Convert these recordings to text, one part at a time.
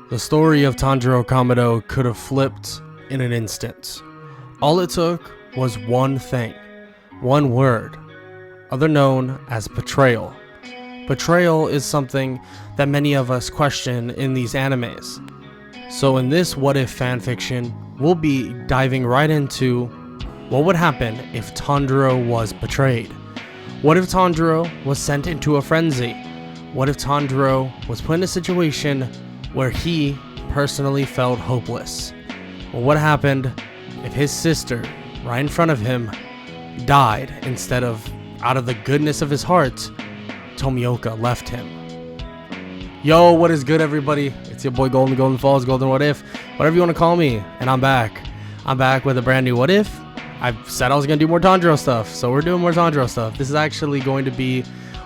The story of Tanjiro Kamado could have flipped in an instant. All it took was one thing, one word, other known as betrayal. Betrayal is something that many of us question in these animes. So in this what if fanfiction, we'll be diving right into what would happen if Tanjiro was betrayed. What if Tanjiro was sent into a frenzy? What if Tanjiro was put in a situation where he personally felt hopeless? Well, what happened if his sister, right in front of him, died instead of, out of the goodness of his heart, Tomioka left him? Yo, what is good, everybody? It's your boy Golden Falls, Golden What If, whatever you want to call me, and I'm back. I'm back with a brand new What If. I said I was going to do more Tanjiro stuff, so we're doing more Tanjiro stuff. This is actually going to be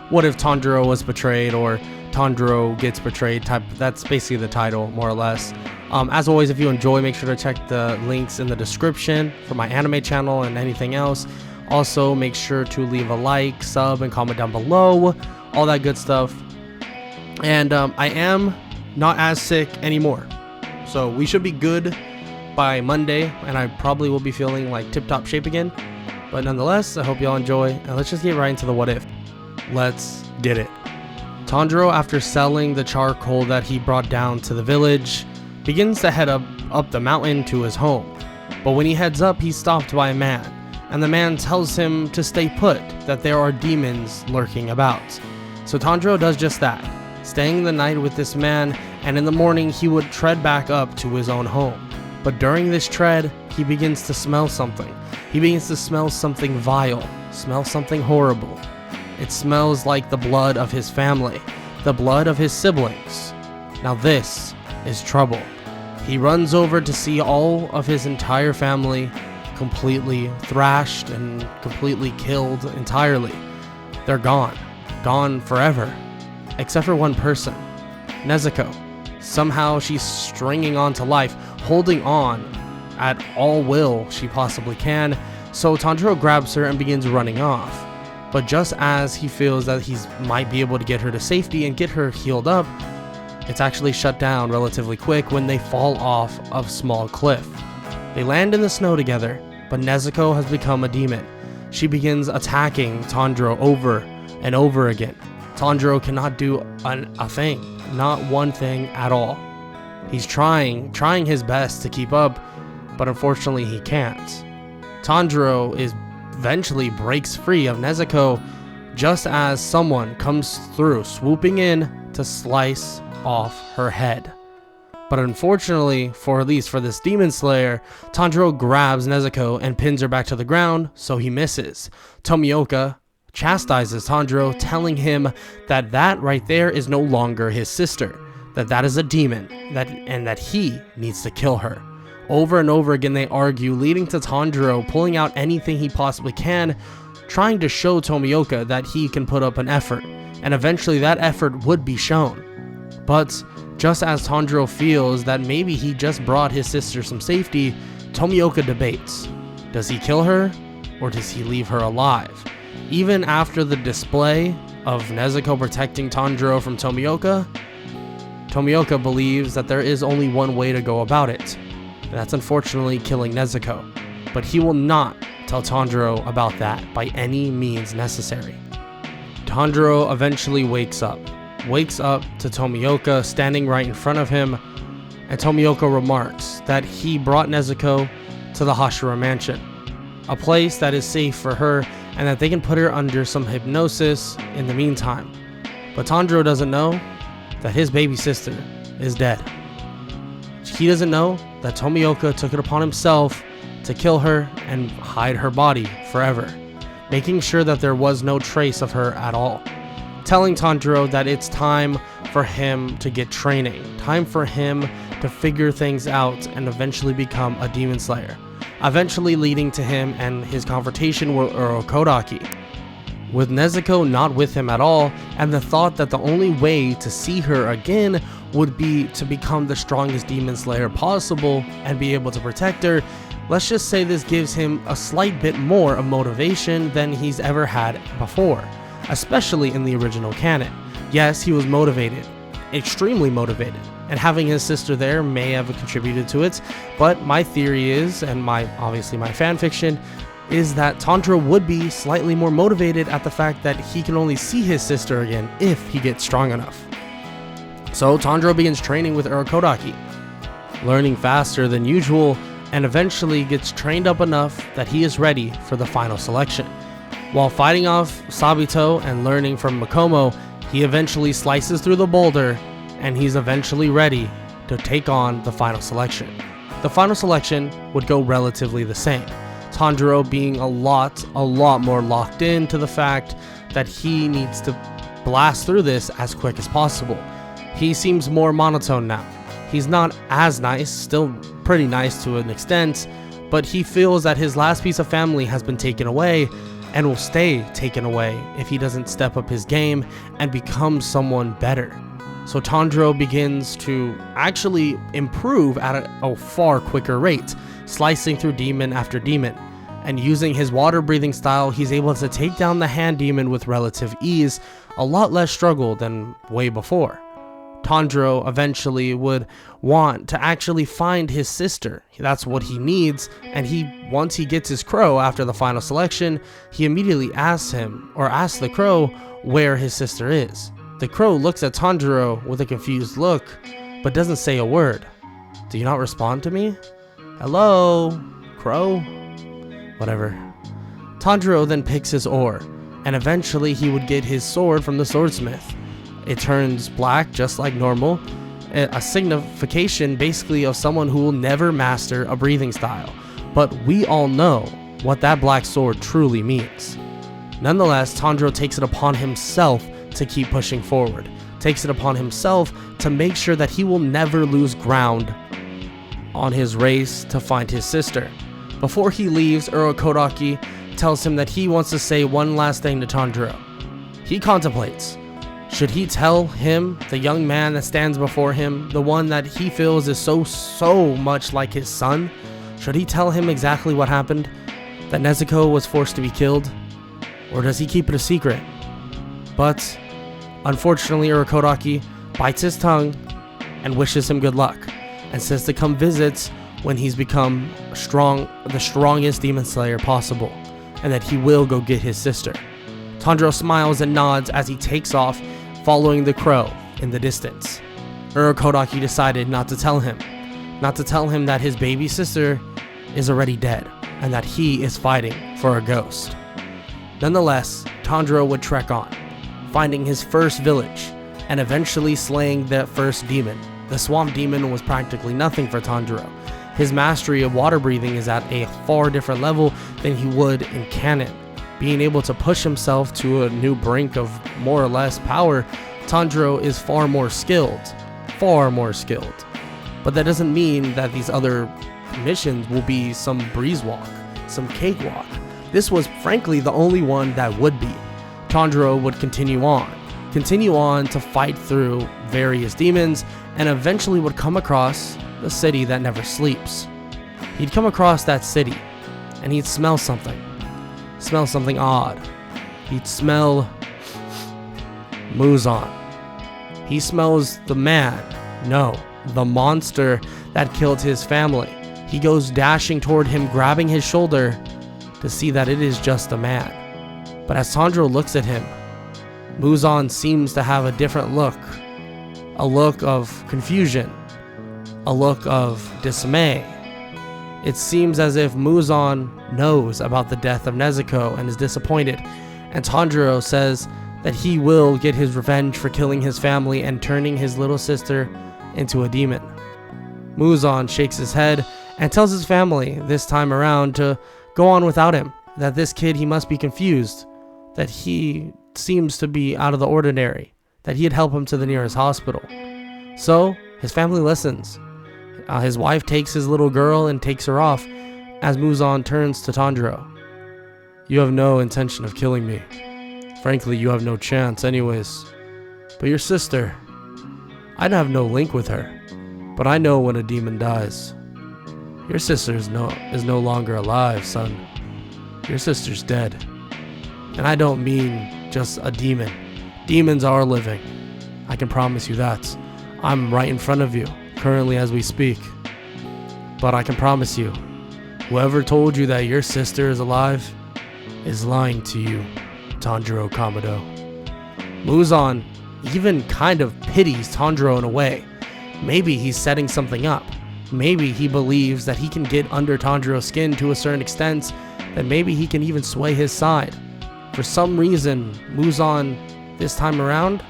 what if Tanjiro was betrayed, or Tanjiro gets betrayed type. That's basically the title, more or less. As always, if you enjoy, make sure to check the links in the description for my anime channel and anything else. Also, make sure to leave a like, sub, and comment down below. All that good stuff. And I am not as sick anymore, so we should be good by Monday, and I probably will be feeling like tip-top shape again. But nonetheless, I hope y'all enjoy, and let's just get right into the what if. Let's get it. Tanjiro, after selling the charcoal that he brought down to the village, begins to head up the mountain to his home. But when he heads up, he's stopped by a man, and the man tells him to stay put, that there are demons lurking about. So Tanjiro does just that, staying the night with this man, and in the morning he would tread back up to his own home. But during this tread, he begins to smell something. He begins to smell something vile, smell something horrible. It smells like the blood of his family, the blood of his siblings. Now this is trouble. He runs over to see all of his entire family completely thrashed and completely killed entirely. They're gone. Gone forever. Except for one person, Nezuko. Somehow she's stringing on to life, holding on at all will she possibly can. So Tanjiro grabs her and begins running off. But just as he feels that he might be able to get her to safety and get her healed up, it's actually shut down relatively quick when they fall off a small cliff. They land in the snow together, but Nezuko has become a demon. She begins attacking Tanjiro over and over again. Tanjiro cannot do a thing, not one thing at all. He's trying his best to keep up, but unfortunately he can't. Tanjiro eventually breaks free of Nezuko just as someone comes through, swooping in to slice off her head. But unfortunately, at least for this demon slayer, Tanjiro grabs Nezuko and pins her back to the ground, so he misses. Tomioka chastises Tanjiro, telling him that right there is no longer his sister, that is a demon, and that he needs to kill her. Over and over again they argue, leading to Tanjiro pulling out anything he possibly can, trying to show Tomioka that he can put up an effort, and eventually that effort would be shown. But just as Tanjiro feels that maybe he just brought his sister some safety, Tomioka debates. Does he kill her, or does he leave her alive? Even after the display of Nezuko protecting Tanjiro from Tomioka, Tomioka believes that there is only one way to go about it, and that's unfortunately killing Nezuko. But he will not tell Tanjiro about that by any means necessary. Tanjiro eventually wakes up to Tomioka standing right in front of him, and Tomioka remarks that he brought Nezuko to the Hashira mansion, a place that is safe for her and that they can put her under some hypnosis in the meantime. But Tanjiro doesn't know that his baby sister is dead. He doesn't know that Tomioka took it upon himself to kill her and hide her body forever, making sure that there was no trace of her at all. Telling Tanjiro that it's time for him to get training, time for him to figure things out and eventually become a demon slayer, eventually leading to him and his confrontation with Urokodaki. With Nezuko not with him at all, and the thought that the only way to see her again would be to become the strongest demon slayer possible and be able to protect her, let's just say this gives him a slight bit more of motivation than he's ever had before, especially in the original canon. Yes, he was motivated, extremely motivated, and having his sister there may have contributed to it. But my theory is, and obviously my fanfiction, is that Tanjiro would be slightly more motivated at the fact that he can only see his sister again if he gets strong enough. So Tanjiro begins training with Urokodaki, learning faster than usual, and eventually gets trained up enough that he is ready for the final selection. While fighting off Sabito and learning from Makomo, he eventually slices through the boulder, and he's eventually ready to take on the final selection. The final selection would go relatively the same, Tanjiro being a lot more locked into the fact that he needs to blast through this as quick as possible. He seems more monotone now. He's not as nice, still pretty nice to an extent, but he feels that his last piece of family has been taken away and will stay taken away if he doesn't step up his game and become someone better. So Tanjiro begins to actually improve at a far quicker rate, slicing through demon after demon. And using his water breathing style, he's able to take down the hand demon with relative ease, a lot less struggle than way before. Tanjiro eventually would want to actually find his sister. That's what he needs, and once he gets his crow after the final selection, he immediately asks the crow where his sister is. The crow looks at Tanjiro with a confused look, but doesn't say a word. Do you not respond to me? Hello, crow? Whatever. Tanjiro then picks his oar, and eventually he would get his sword from the swordsmith. It turns black just like normal, a signification basically of someone who will never master a breathing style, but we all know what that black sword truly means. Nonetheless, Tanjiro takes it upon himself to keep pushing forward, takes it upon himself to make sure that he will never lose ground on his race to find his sister. Before he leaves, Urokodaki tells him that he wants to say one last thing to Tanjiro. He contemplates. Should he tell him, the young man that stands before him, the one that he feels is so much like his son? Should he tell him exactly what happened? That Nezuko was forced to be killed? Or does he keep it a secret? But, unfortunately, Urokodaki bites his tongue and wishes him good luck, and says to come visit when he's become the strongest demon slayer possible, and that he will go get his sister. Tanjiro smiles and nods as he takes off, following the crow in the distance. Urokodaki decided not to tell him that his baby sister is already dead, and that he is fighting for a ghost. Nonetheless, Tanjiro would trek on, finding his first village, and eventually slaying that first demon. The swamp demon was practically nothing for Tanjiro. His mastery of water breathing is at a far different level than he would in canon. Being able to push himself to a new brink of more or less power, Tanjiro is far more skilled. But that doesn't mean that these other missions will be some breeze walk, some cakewalk. This was frankly the only one that would be. Tanjiro would continue on to fight through various demons, and eventually would come across the city that never sleeps. He'd come across that city, and he'd smell something odd. He'd smell Muzan. He smells the monster that killed his family. He goes dashing toward him, grabbing his shoulder to see that it is just a man. But as Tanjiro looks at him, Muzan seems to have a different look. A look of confusion. A look of dismay. It seems as if Muzan knows about the death of Nezuko and is disappointed, and Tanjiro says that he will get his revenge for killing his family and turning his little sister into a demon. Muzan shakes his head and tells his family this time around to go on without him, that this kid, he must be confused, that he seems to be out of the ordinary, that he'd help him to the nearest hospital. So his family listens. His wife takes his little girl and takes her off as Muzan turns to Tanjiro. You have no intention of killing me. Frankly, you have no chance anyways. But your sister, I'd have no link with her. But I know when a demon dies. Your sister is no longer alive, son. Your sister's dead. And I don't mean just a demon. Demons are living. I can promise you that. I'm right in front of you, currently as we speak. But I can promise you, whoever told you that your sister is alive is lying to you, Tanjiro Kamado. Muzan even kind of pities Tanjiro in a way. Maybe he's setting something up. Maybe he believes that he can get under Tanjiro's skin to a certain extent, that maybe he can even sway his side. For some reason, Muzan, this time around,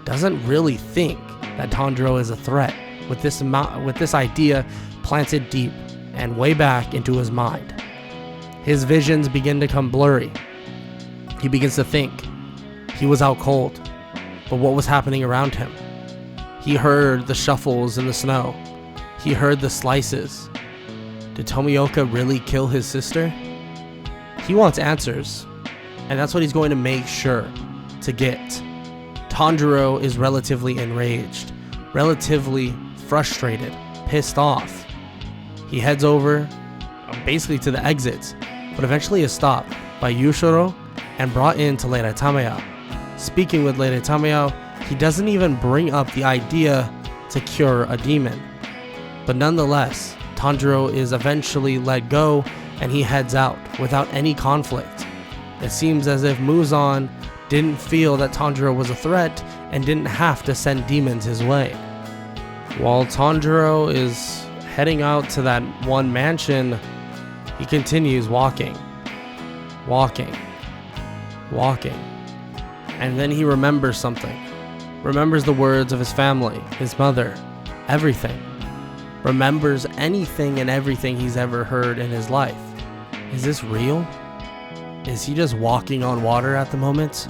doesn't really think that Tanjiro is a threat, with this idea planted deep and way back into his mind. His visions begin to come blurry. He begins to think. He was out cold, but what was happening around him? He heard the shuffles in the snow. He heard the slices. Did Tomioka really kill his sister? He wants answers, and that's what he's going to make sure to get. Tanjiro is relatively enraged, relatively frustrated, pissed off. He heads over, basically to the exits, but eventually is stopped by Yushiro and brought in to Lady Tamaya. Speaking with Lady Tamaya, he doesn't even bring up the idea to cure a demon. But nonetheless, Tanjiro is eventually let go and he heads out without any conflict. It seems as if Muzan didn't feel that Tanjiro was a threat and didn't have to send demons his way. While Tanjiro is heading out to that one mansion, he continues walking. And then he remembers something. Remembers the words of his family, his mother, everything. Remembers anything and everything he's ever heard in his life. Is this real? Is he just walking on water at the moment?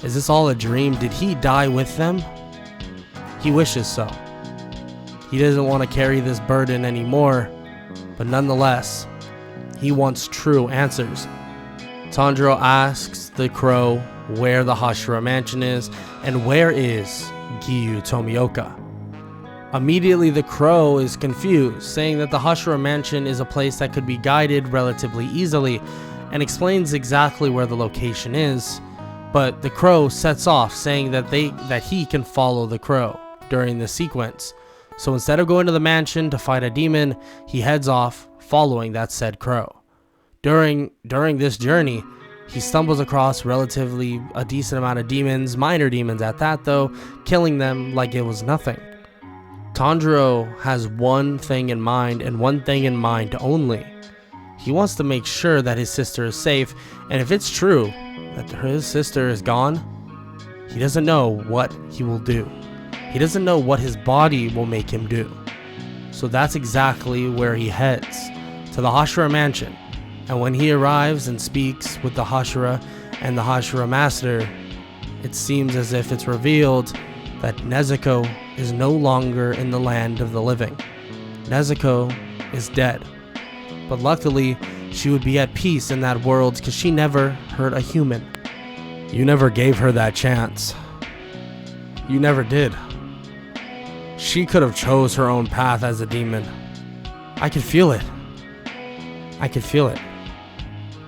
Is this all a dream? Did he die with them? He wishes so. He doesn't want to carry this burden anymore, but nonetheless, he wants true answers. Tanjiro asks the crow where the Hashira mansion is and where is Giyu Tomioka. Immediately the crow is confused, saying that the Hashira mansion is a place that could be guided relatively easily, and explains exactly where the location is, but the crow sets off saying that he can follow the crow during this sequence. So instead of going to the mansion to fight a demon, he heads off following that said crow. During this journey, he stumbles across relatively a decent amount of demons, minor demons at that though, killing them like it was nothing. Tanjiro has one thing in mind, and one thing in mind only. He wants to make sure that his sister is safe, and if it's true that his sister is gone, he doesn't know what he will do. He doesn't know what his body will make him do. So that's exactly where he heads, to the Hashira mansion. And when he arrives and speaks with the Hashira and the Hashira master, it seems as if it's revealed that Nezuko is no longer in the land of the living. Nezuko is dead. But luckily, she would be at peace in that world because she never hurt a human. You never gave her that chance. You never did. She could have chose her own path as a demon. I could feel it. I could feel it.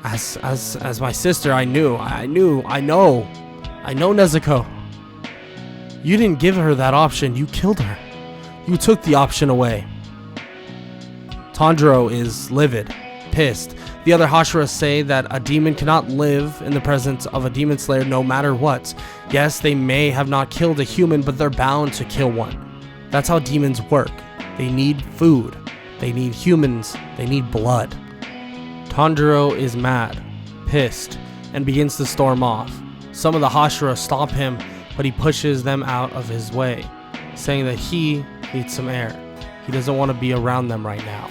As my sister, I know Nezuko. You didn't give her that option, you killed her. You took the option away. Tanjiro is livid, pissed. The other Hashiras say that a demon cannot live in the presence of a demon slayer no matter what. Yes, they may have not killed a human, but they're bound to kill one. That's how demons work. They need food. They need humans. They need blood. Tanjiro is mad, pissed, and begins to storm off. Some of the Hashira stop him, but he pushes them out of his way, saying that he needs some air. He doesn't want to be around them right now.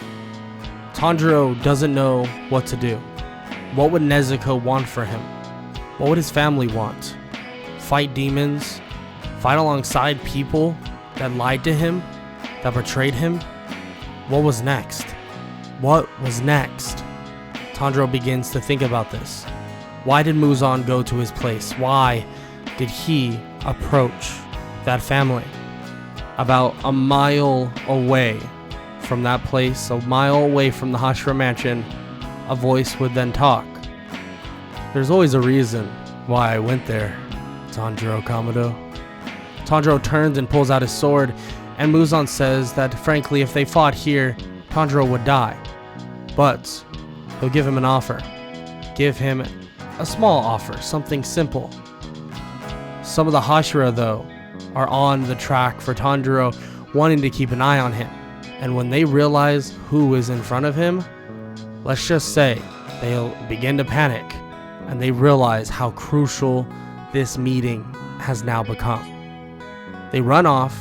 Tanjiro doesn't know what to do. What would Nezuko want for him? What would his family want? Fight demons? Fight alongside people that lied to him? That betrayed him? What was next? What was next? Tanjiro begins to think about this. Why did Muzan go to his place? Why did he approach that family? About a mile away from that place, a mile away from the Hashira mansion, a voice would then talk. There's always a reason why I went there, Tanjiro Kamado. Tanjiro turns and pulls out his sword, and Muzan says that frankly if they fought here, Tanjiro would die. But he'll give him an offer. Give him a small offer, something simple. Some of the hashira though are on the track for Tanjiro, wanting to keep an eye on him. And when they realize who is in front of him, let's just say they'll begin to panic, and they realize how crucial this meeting has now become. They run off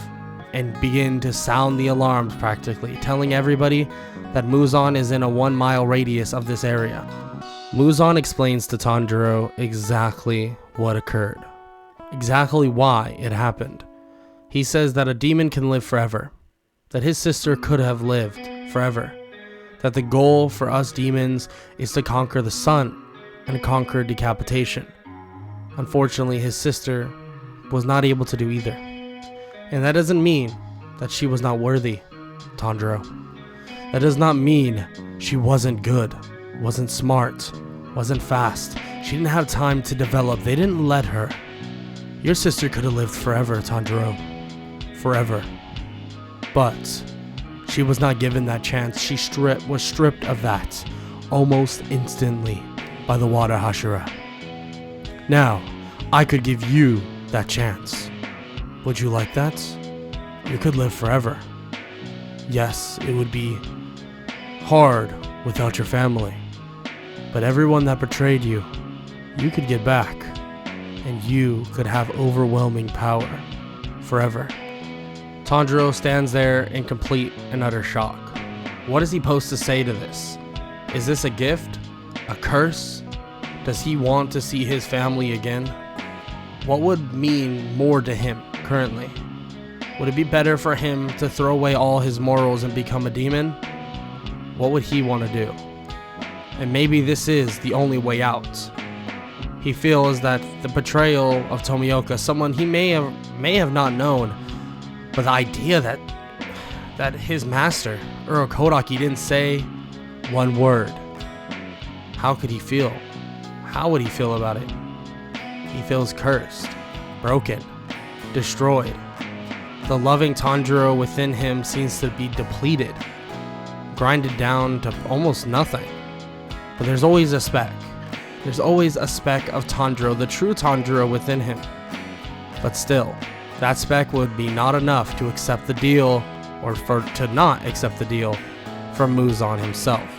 and begin to sound the alarms practically, telling everybody that Muzan is in a 1-mile radius of this area. Muzan explains to Tanjiro exactly what occurred, exactly why it happened. He says that a demon can live forever, that his sister could have lived forever, that the goal for us demons is to conquer the sun and conquer decapitation. Unfortunately, his sister was not able to do either. And that doesn't mean that she was not worthy, Tanjiro. That does not mean she wasn't good, wasn't smart, wasn't fast. She didn't have time to develop. They didn't let her. Your sister could have lived forever, Tanjiro. Forever. But she was not given that chance. She was stripped of that almost instantly by the water hashira. Now, I could give you that chance. Would you like that? You could live forever. Yes, it would be hard without your family, but everyone that betrayed you, you could get back, and you could have overwhelming power forever. Tanjiro stands there in complete and utter shock. What is he supposed to say to this? Is this a gift? A curse? Does he want to see his family again? What would mean more to him currently? Would it be better for him to throw away all his morals and become a demon? What would he want to do? And maybe this is the only way out. He feels that the betrayal of Tomioka, someone he may have not known, but the idea that his master, Urokodaki, didn't say one word. How could he feel? How would he feel about it? He feels cursed, broken, destroyed. The loving Tanjiro within him seems to be depleted, grinded down to almost nothing. But there's always a speck. There's always a speck of Tanjiro, the true Tanjiro within him. But still, that speck would be not enough to accept the deal, or to not accept the deal from Muzan himself.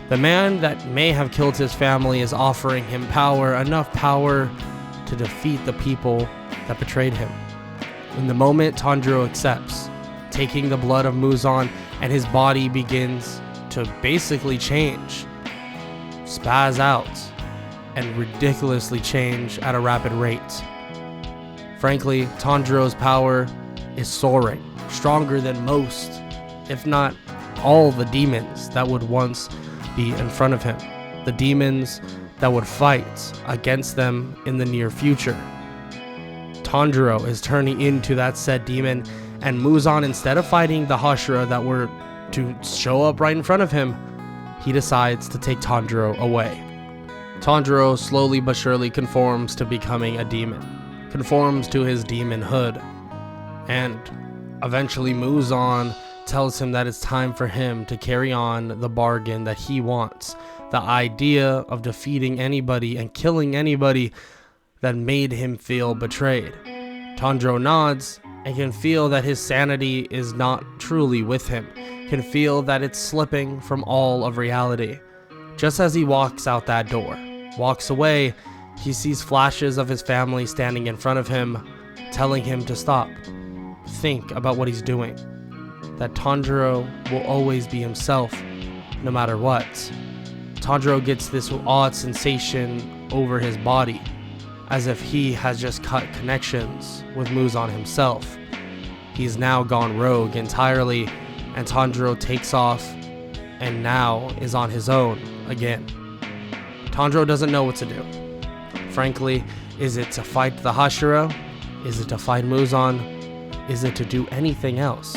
The man that may have killed his family is offering him power, enough power to defeat the people that betrayed him. In the moment Tanjiro accepts, taking the blood of Muzan, and his body begins to basically change, spaz out, and ridiculously change at a rapid rate. Frankly, Tanjiro's power is soaring, stronger than most, if not all, the demons that would once be in front of him, the demons that would fight against them in the near future. Tanjiro is turning into that said demon, and Muzan, instead of fighting the hashira that were to show up right in front of him, he decides to take Tanjiro away. Tanjiro slowly but surely conforms to becoming a demon, conforms to his demonhood, and eventually Muzan tells him that it's time for him to carry on the bargain that he wants, the idea of defeating anybody and killing anybody that made him feel betrayed. Tanjiro nods and can feel that his sanity is not truly with him, can feel that it's slipping from all of reality. Just as he walks out that door, walks away, he sees flashes of his family standing in front of him, telling him to stop, think about what he's doing, that Tanjiro will always be himself, no matter what. Tanjiro gets this odd sensation over his body, as if he has just cut connections with Muzan himself. He's now gone rogue entirely, and Tanjiro takes off and now is on his own again. Tanjiro doesn't know what to do. Frankly, is it to fight the hashira? Is it to fight Muzan? Is it to do anything else?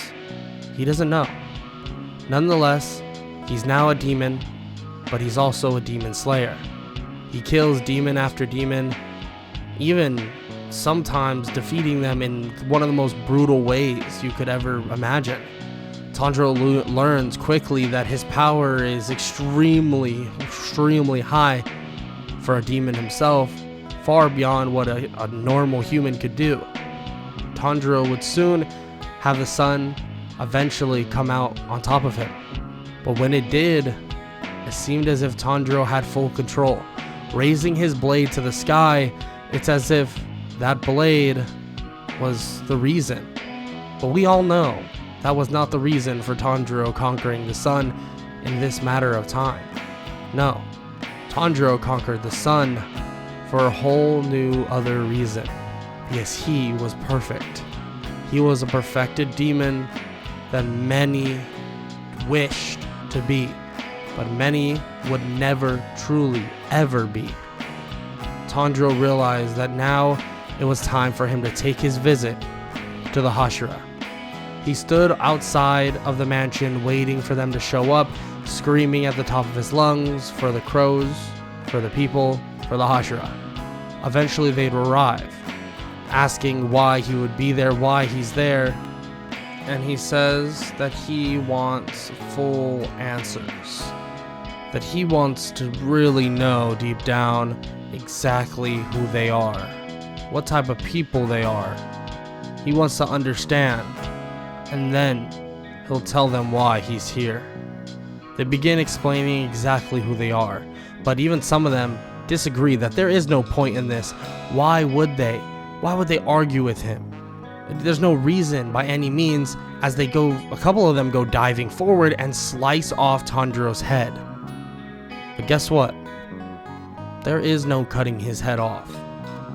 He doesn't know. Nonetheless, he's now a demon, but he's also a demon slayer. He kills demon after demon, even sometimes defeating them in one of the most brutal ways you could ever imagine. Tanjiro learns quickly that his power is extremely high for a demon himself, far beyond what a normal human could do. Tanjiro would soon have the sun eventually come out on top of him. But when it did, it seemed as if Tanjiro had full control. Raising his blade to the sky, it's as if that blade was the reason. But we all know that was not the reason for Tanjiro conquering the sun in this matter of time. No, Tanjiro conquered the sun for a whole new other reason. Because he was perfect. He was a perfected demon that many wished to be, but many would never truly ever be. Tanjiro realized that now it was time for him to take his visit to the hashira. He stood outside of the mansion waiting for them to show up, screaming at the top of his lungs for the crows, for the people, for the hashira. Eventually they'd arrive, asking why he would be there, why he's there, and he says that he wants full answers. That he wants to really know deep down exactly who they are, what type of people they are. He wants to understand, and then he'll tell them why he's here. They begin explaining exactly who they are, but even some of them disagree that there is no point in this. Why would they? Why would they argue with him? There's no reason by any means, as a couple of them go diving forward and slice off Tanjiro's head. But guess what? There is no cutting his head off.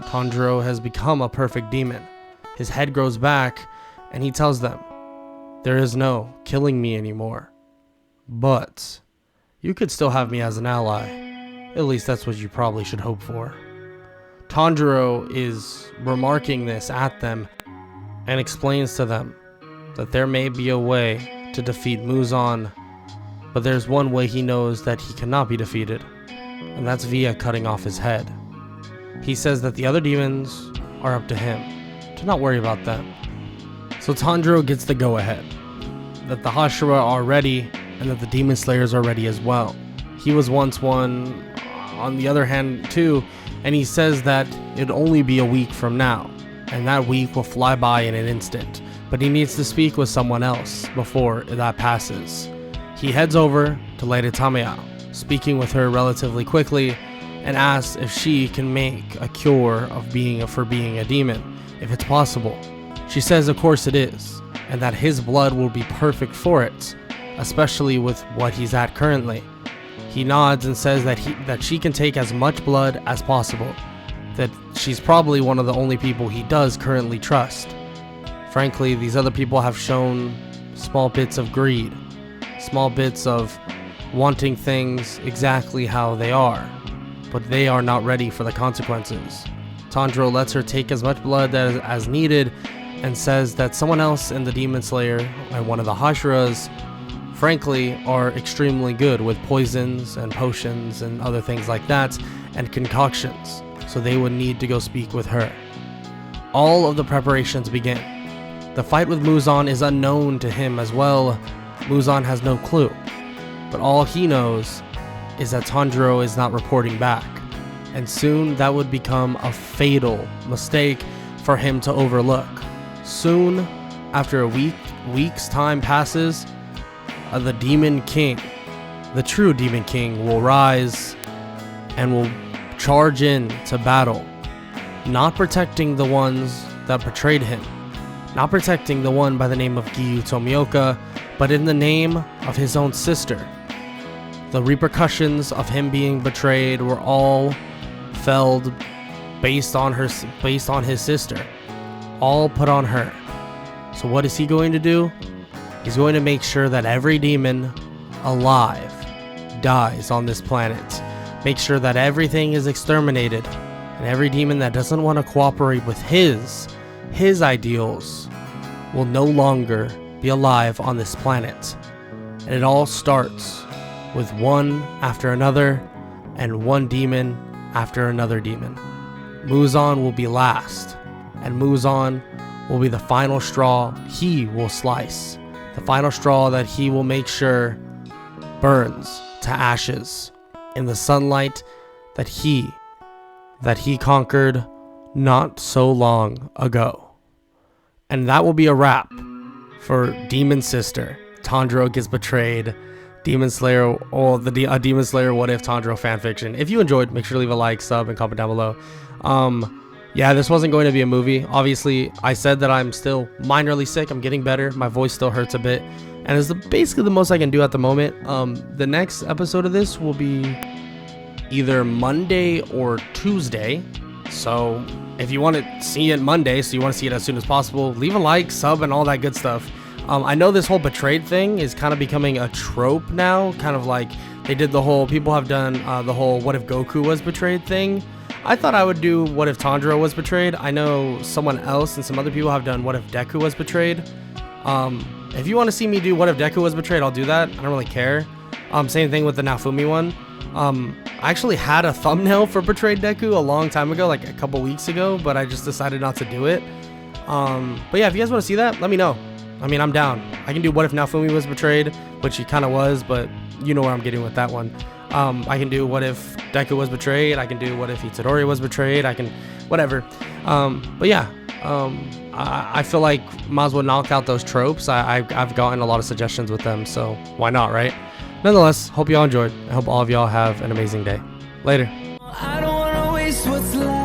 Tanjiro has become a perfect demon. His head grows back, and he tells them, there is no killing me anymore. But you could still have me as an ally. At least that's what you probably should hope for. Tanjiro is remarking this at them and explains to them that there may be a way to defeat Muzan, but there's one way he knows that he cannot be defeated, and that's via cutting off his head. He says that the other demons are up to him, to not worry about them. So Tanjiro gets the go-ahead, that the hashira are ready, and that the demon slayers are ready as well. He was once one on the other hand too, and he says that it'd only be a week from now, and that week will fly by in an instant, but he needs to speak with someone else before that passes. He heads over to Lady Tamiya, speaking with her relatively quickly, and asks if she can make a cure for being a demon, if it's possible. She says of course it is, and that his blood will be perfect for it, especially with what he's at currently. He nods and says that she can take as much blood as possible, that she's probably one of the only people he does currently trust. Frankly, these other people have shown small bits of greed, small bits of wanting things exactly how they are, but they are not ready for the consequences. Tanjiro lets her take as much blood as needed, and says that someone else in the Demon Slayer and one of the Hashiras, frankly, are extremely good with poisons and potions and other things like that, and concoctions, so they would need to go speak with her. All of the preparations begin. The fight with Muzan is unknown to him as well. Muzan has no clue, but all he knows is that Tanjiro is not reporting back, and soon that would become a fatal mistake for him to overlook. Soon, after a week's time passes, the Demon King, the true Demon King, will rise and will charge in to battle, not protecting the ones that betrayed him, not protecting the one by the name of Giyu Tomioka, but in the name of his own sister. The repercussions of him being betrayed were all felt based on his sister, all put on her. So what is he going to do? He's going to make sure that every demon alive dies on this planet. Make sure that everything is exterminated, and every demon that doesn't want to cooperate with his ideals will no longer be alive on this planet. And it all starts with one after another, and one demon after another demon. Muzan will be last, and Muzan will be the final straw he will slice. The final straw that he will make sure burns to ashes in the sunlight that he conquered not so long ago. And that will be a wrap for Demon Sister. Tanjiro gets betrayed. Demon Slayer, or the Demon Slayer What If Tanjiro fanfiction. If you enjoyed, make sure to leave a like, sub, and comment down below. Yeah, this wasn't going to be a movie. Obviously, I said that I'm still minorly sick. I'm getting better. My voice still hurts a bit. And it's basically the most I can do at the moment. The next episode of this will be either Monday or Tuesday. So if you want to see it Monday, so you want to see it as soon as possible, leave a like, sub, and all that good stuff. I know this whole betrayed thing is kind of becoming a trope now. Kind of like they did the whole, people have done the whole what if Goku was betrayed thing. I thought I would do what if Tanjiro was betrayed. I know someone else and some other people have done what if Deku was betrayed. If you want to see me do what if Deku was betrayed, I'll do that. I don't really care. Same thing with the Naofumi one. I actually had a thumbnail for Betrayed Deku a long time ago, like a couple weeks ago, but I just decided not to do it. But yeah, if you guys want to see that, let me know. I mean, I'm down. I can do what if Naofumi was betrayed, which he kind of was, but you know where I'm getting with that one. I can do what if Deku was betrayed. I can do what if Itadori was betrayed. I can, whatever. But yeah, I feel like might as well knock out those tropes. I've gotten a lot of suggestions with them, so why not, right? Nonetheless, hope y'all enjoyed. I hope all of y'all have an amazing day. Later. I don't wanna waste what's left.